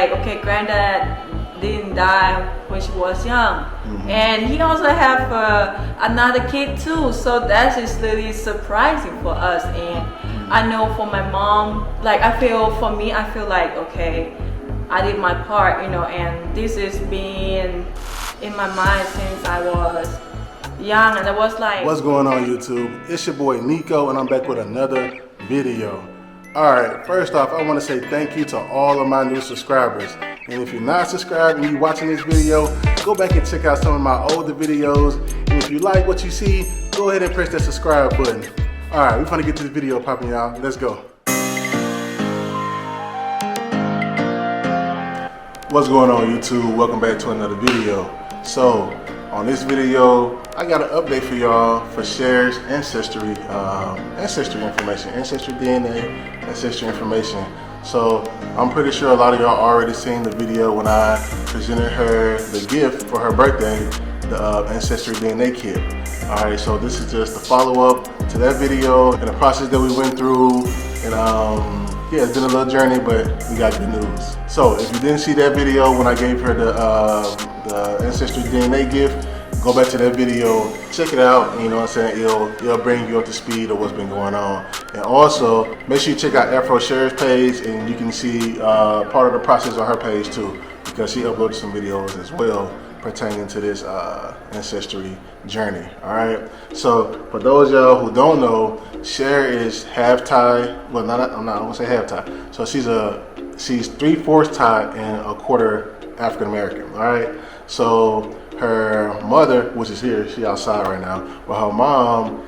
like, okay, granddad didn't die when she was young, and he also have another kid too. So that is really surprising for us. And I know for my mom, like I feel like, okay, I did my part, you know, and this is being in my mind since I was young, and I was like, what's going on YouTube? It's your boy Nico, and I'm back with another video. Alright, first off, I want to say thank you to all of my new subscribers. And if you're not subscribed and you're watching this video, go back and check out some of my older videos. And if you like what you see, go ahead and press that subscribe button. Alright, we're gonna get to the video popping, y'all. Let's go. What's going on YouTube? Welcome back to another video. So, on this video, I got an update for y'all for Cher's ancestry information, Ancestry DNA, ancestry information. So I'm pretty sure a lot of y'all already seen the video when I presented her the gift for her birthday, the Ancestry DNA kit. All right, so this is just the follow-up to that video and the process that we went through. And yeah, it's been a little journey, but we got good news. So if you didn't see that video when I gave her the Ancestry DNA gift, go back to that video, check it out, and you know what I'm saying, it'll bring you up to speed of what's been going on. And also, make sure you check out AfroThai Cher's page, and you can see part of the process on her page too, because she uploaded some videos as well pertaining to this Ancestry Journey, all right? So, for those of y'all who don't know, Cher is half Thai, well, I'm not gonna say half Thai. So she's 3/4 Thai and a quarter African American, all right? So, her mother, which is here, she outside right now, but her mom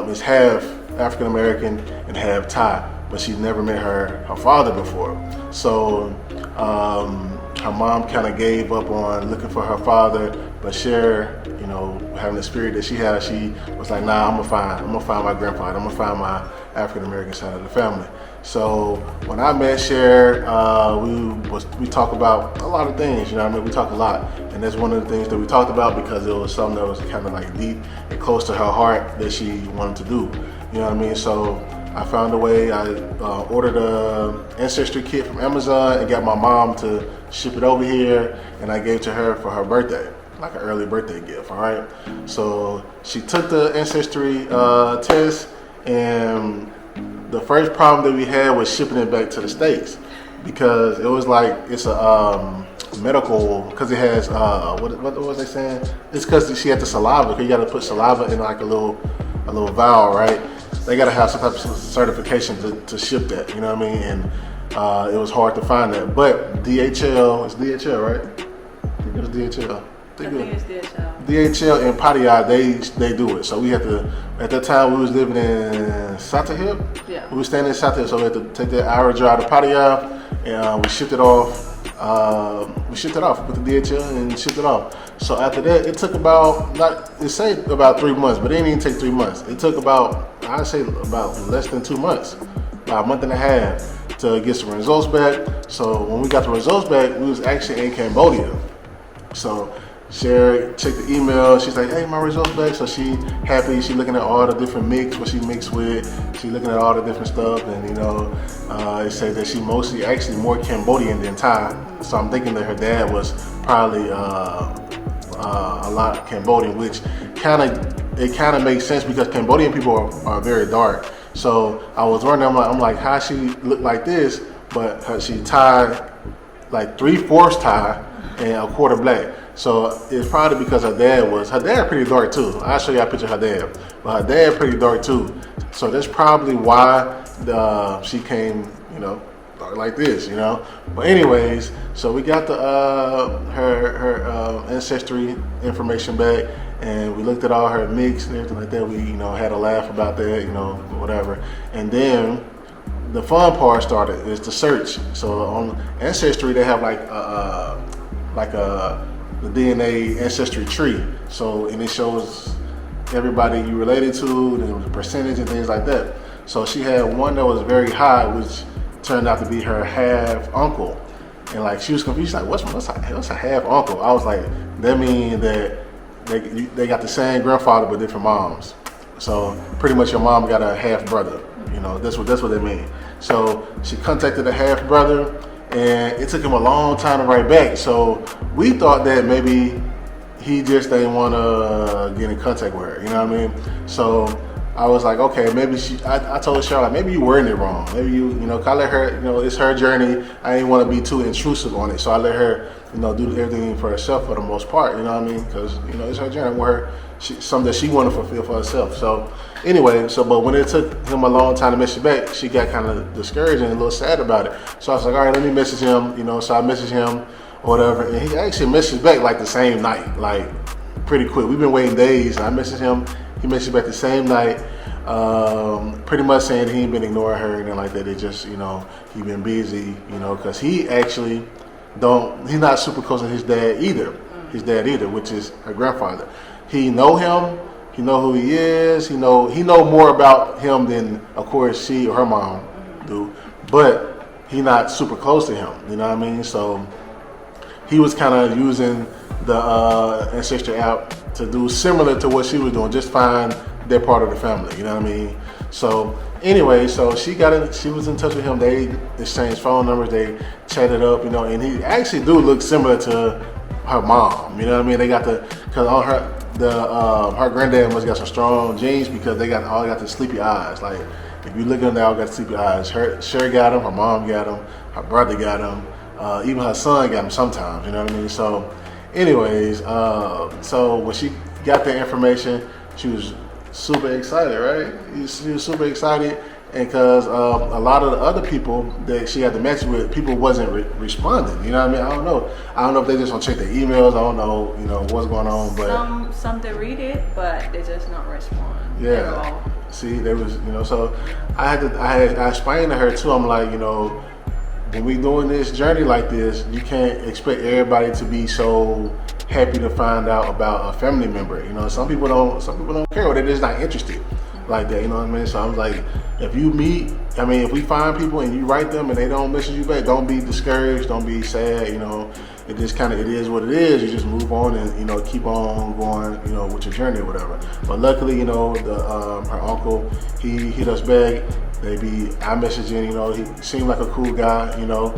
is half African American and half Thai, but she's never met her father before. So her mom kind of gave up on looking for her father, but Cher, you know, having the spirit that she had, she was like, nah, I'm gonna find my grandfather, I'm gonna find my African American side of the family. So when I met Cher, we talk about a lot of things, you know what I mean? We talk a lot, and that's one of the things that we talked about because it was something that was kind of like deep and close to her heart that she wanted to do, you know what I mean? So I found a way, I ordered a Ancestry kit from Amazon and got my mom to ship it over here, and I gave it to her for her birthday, like an early birthday gift, all right? So she took the Ancestry test, and the first problem that we had was shipping it back to the States, because it was like, it's a medical, because it has, what was they saying? It's because she had the saliva, because you got to put saliva in like a little vial, right? They got to have some type of certification to ship that, you know what I mean? And it was hard to find that. But DHL, it's DHL, right? I think it was DHL. I think it's DHL. DHL and Pattaya, they do it. So we had to, at that time we was living in Satahip. Yeah. We were staying in Satahip, so we had to take that hour drive to Pattaya, and we shipped it off. With the DHL and shipped it off. So after that, it took about, it said about 3 months, but it didn't even take 3 months. It took about, I'd say about less than 2 months, about a month and a half to get some results back. So when we got the results back, we was actually in Cambodia. So Cher checked the email, she's like, hey, my results back. So she happy, she looking at all the different mix, what she mixed with, she looking at all the different stuff, and you know, it says that she mostly actually more Cambodian than Thai. So I'm thinking that her dad was probably a lot Cambodian, which kind of makes sense because Cambodian people are very dark. So I was wondering, I'm like, how she look like this, but she Thai, like 3/4 Thai and a quarter black. So it's probably because her dad pretty dark too. I'll show you a picture of her dad, but her dad pretty dark too. So that's probably why she came, you know, dark like this, you know. But anyways, so we got the her ancestry information back, and we looked at all her mix and everything like that. We, you know, had a laugh about that, you know, whatever. And then the fun part started, is the search. So on Ancestry, they have the DNA ancestry tree. So, and it shows everybody you related to, and the percentage and things like that. So she had one that was very high, which turned out to be her half uncle. And like, she was confused, like, what's a half uncle? I was like, that means that they got the same grandfather but different moms. So pretty much your mom got a half brother. You know, that's what they mean. So she contacted a half brother, and it took him a long time to write back. So we thought that maybe he just didn't want to get in contact with her. You know what I mean? So I was like, okay, maybe I told Charlotte, maybe you wording it wrong. Maybe you know, 'cause I let her, you know, it's her journey. I didn't want to be too intrusive on it, so I let her, you know, do everything for herself for the most part. You know what I mean? Because you know, it's her journey. Something that she wanted to fulfill for herself. So anyway, but when it took him a long time to message back, she got kind of discouraged and a little sad about it. So I was like, all right, let me message him. You know, so I messaged him or whatever, and he actually messaged back like the same night, like pretty quick. We've been waiting days. I messaged him. He messaged back the same night, pretty much saying he ain't been ignoring her and anything like that. It just, you know, he been busy, you know, because he actually he's not super close to his dad either, which is her grandfather. He know him, he know who he is, he know more about him than, of course, she or her mom do, but he not super close to him, you know what I mean? So he was kind of using the Ancestry app to do similar to what she was doing, just find their part of the family, you know what I mean? So anyway, so she was in touch with him, they exchanged phone numbers, they chatted up, you know, and he actually do look similar to her mom, you know what I mean? They got because on her granddad must got some strong genes because they all got the sleepy eyes. Like if you look at them, they all got sleepy eyes. Cher got them, her mom got them, her brother got them, even her son got them sometimes, you know what I mean? So anyways, so when she got that information, she was super excited, right? She was super excited, and because a lot of the other people that she had to match with, people wasn't responding. You know what I mean? I don't know if they just don't check their emails. I don't know, you know, what's going on. But some they read it, but they just not respond. Yeah. See, there was, you know, so I explained to her too. I'm like, you know, when we doing this journey like this, you can't expect everybody to be so happy to find out about a family member. You know, some people don't care, or they're just not interested like that. You know what I mean? So I was like, if we find people and you write them and they don't message you back, don't be discouraged, don't be sad. You know, it is what it is. You just move on and, you know, keep on going, you know, with your journey or whatever. But luckily, you know, her uncle, he hit us back. I messaged him, you know, he seemed like a cool guy, you know,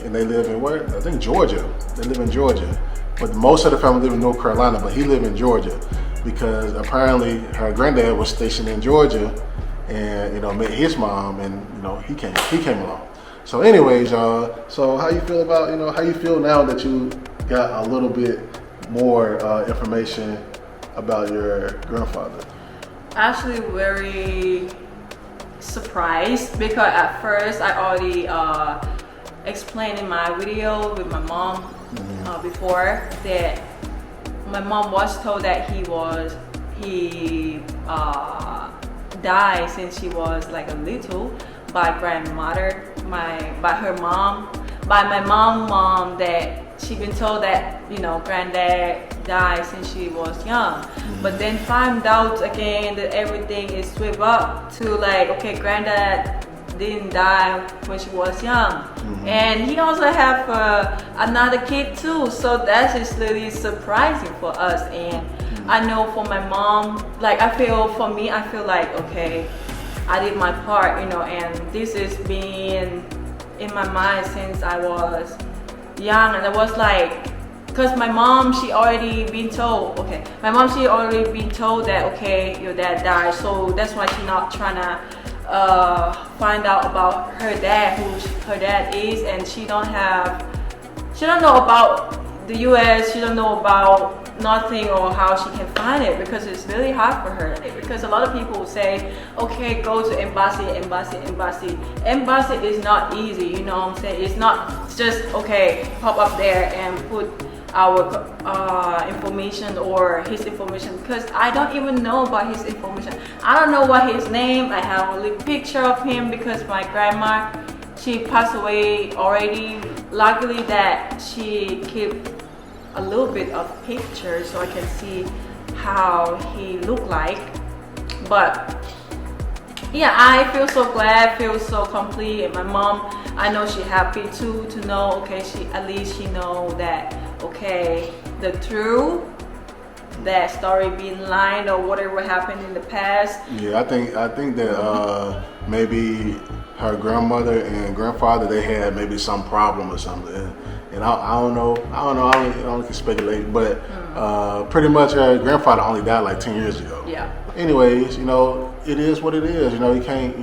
and they live in I think Georgia. They live in Georgia, but most of the family live in North Carolina, but he lived in Georgia because apparently her granddad was stationed in Georgia and, you know, met his mom, and, you know, he came along. So anyways, y'all, so how you feel now that you got a little bit more information about your grandfather? Actually, very surprised because at first I already explained in my video with my mom before that my mom was told that he died since she was like a little by grandmother, by my mom, that she been told that, you know, granddad died since she was young, but then found out again that everything is swept up to like, okay, granddad didn't die when she was young, and he also have another kid too, so that is really surprising for us. And I know for my mom, like I feel like, okay, I did my part, you know, and this is being in my mind since I was young. And I was like, because my mom, she already been told that, okay, your dad died, so that's why she's not trying to find out about her dad, who her dad is, and she don't know about the US, she don't know about nothing or how she can find it, because it's really hard for her. Because a lot of people say, okay, go to embassy is not easy, you know what I'm saying? It's not just, okay, pop up there and put our information or his information, because I don't even know about his information. I don't know what his name. I have only picture of him because my grandma, she passed away already. Luckily that she kept a little bit of pictures so I can see how he looked like. But yeah, I feel so glad, feel so complete. And my mom, I know she happy too to know, okay, she know that, okay, the truth that story being lying or whatever happened in the past. Yeah, I think that maybe her grandmother and grandfather, they had maybe some problem or something, and I don't know. I only can speculate, but pretty much her grandfather only died like 10 years ago. Yeah. Anyways, it is what it is. You can't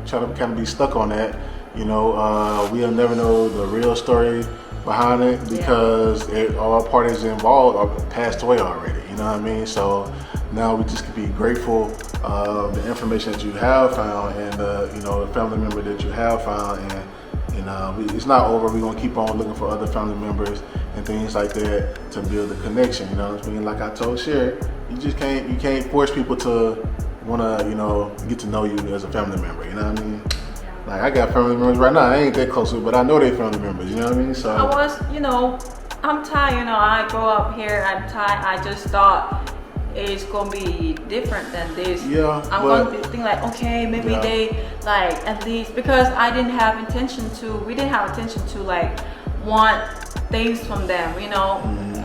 try to kind of be stuck on that. We'll never know the real story behind it because all parties involved are passed away already. You know what I mean? So now we just can be grateful of the information that you have found and the family member that you have found, and it's not over. We're gonna keep on looking for other family members and things like that to build a connection. You know what I mean? Like I told Cher, you can't force people to wanna get to know you as a family member. You know what I mean? Like I got family members right now I ain't that close to, but I know they family members. You know what I mean? So I was, I'm Thai. I grew up here. I'm Thai. I just thought it's gonna be different than this. Yeah. I'm gonna think like, okay, maybe they like at least, because we didn't have intention to like want things from them.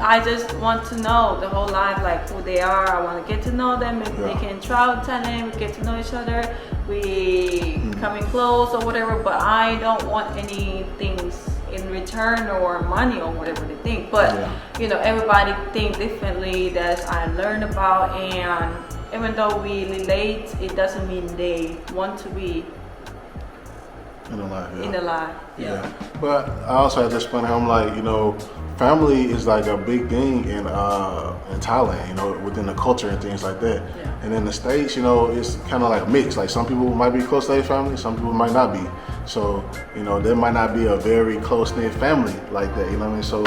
I just want to know the whole life, like who they are. I want to get to know them. Maybe they can travel to them. We get to know each other. We coming close or whatever. But I don't want any things in return or money or whatever they think. But everybody thinks differently. That I learned about, and even though we relate, it doesn't mean they want to be in the life. Yeah. But I also had to explain how I'm like, family is like a big thing in Thailand, within the culture and things like that. Yeah. And in the States, it's kind of like a mix. Like some people might be close to their family, some people might not be. So, there might not be a very close-knit family like that, you know what I mean? So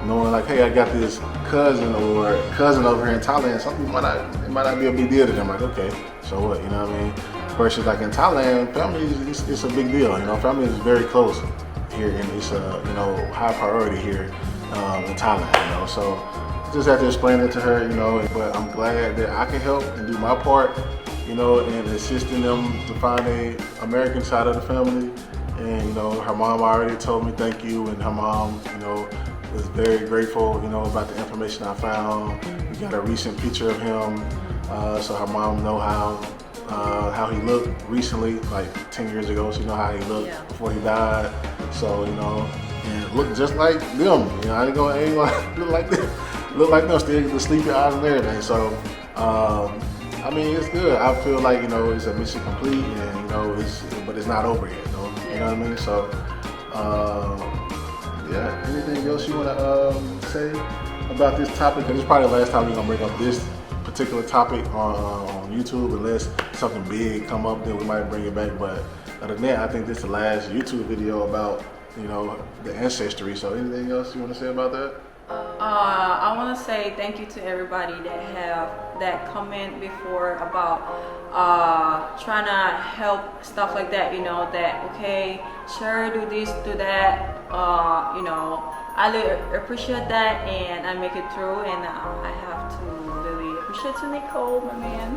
knowing like, hey, I got this cousin over here in Thailand, some people it might not be a big deal to them. Like, okay, so what, you know what I mean? Versus like in Thailand, family is a big deal. Family is very close here, and it's high priority here in Thailand. So just have to explain it to her, But I'm glad that I can help and do my part, in assisting them to find a American side of the family. And her mom already told me thank you, and her mom, was very grateful, about the information I found. We got a recent picture of him, so her mom know how he looked recently, like 10 years ago. She know how he looked before he died. So, and look just like them. I ain't gonna look like them. Look like them, still the sleepy eyes and everything. So, I mean, it's good. I feel like, it's a mission complete, and, but it's not over yet, You know what I mean? So, anything else you wanna say about this topic? Because it's probably the last time we're gonna bring up this particular topic on YouTube, unless something big come up, then we might bring it back. But other than that, I think this is the last YouTube video about the ancestry. So anything else you want to say about that? I want to say thank you to everybody that have that comment before about trying to help stuff like that. That okay, sure, do this, do that. I really appreciate that, and I make it through, and I have to really appreciate to Nicole, my man,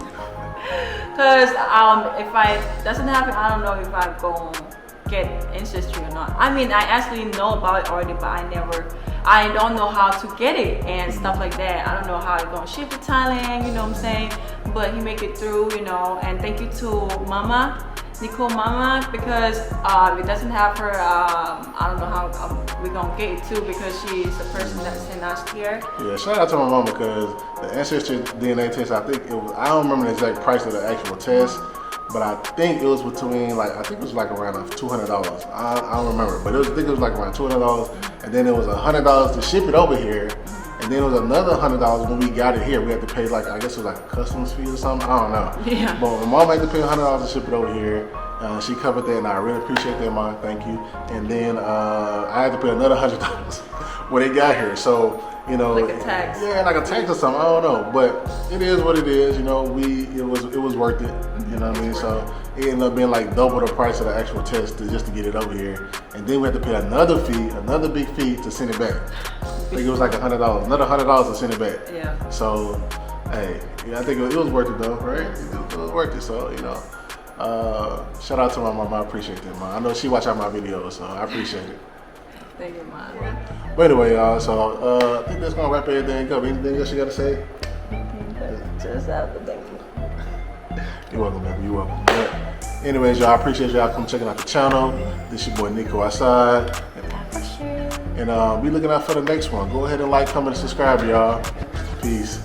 because if it doesn't happen, I don't know if I'm going to get ancestry or not. I mean, I actually know about it already, but I don't know how to get it and stuff like that. I don't know how it's going to ship to Thailand, you know what I'm saying? But he make it through, and thank you to Mama, Nicole Mama, because if it doesn't have her, I don't know how we're going to get it too, because she's the person that sent us here. Yeah, shout out to my mama, because the Ancestry DNA test, I don't remember the exact price of the actual test, but I think it was between I think it was like around $200. I don't remember, but I think it was like around $200, and then it was $100 to ship it over here, and then it was another $100 when we got it here. We had to pay I guess it was like a customs fee or something. I don't know. Yeah. But my mom had to pay $100 to ship it over here. She covered that, and I really appreciate that, Mom. Thank you. And then I had to pay another $100 when it got here. So like a tax. Yeah, like a tax or something. I don't know, but it is what it is. It was worth it. You know what I mean? So it ended up being like double the price of the actual test just to get it over here, and then we had to pay another big fee to send it back. I think it was like $100, another $100 to send it back. Yeah. So, hey, I think it was worth it though, right? It was worth it. So shout out to my mom. I appreciate that, Mom. I know she watch out my videos, so I appreciate it. Thank you, Mom. But anyway, y'all, so I think that's gonna wrap everything up. Anything else you gotta say? Just have the baby. You're welcome, baby. You're welcome. But anyways, y'all, I appreciate y'all come checking out the channel. This your boy Nico outside. For sure. And be looking out for the next one. Go ahead and like, comment, and subscribe, y'all. Peace.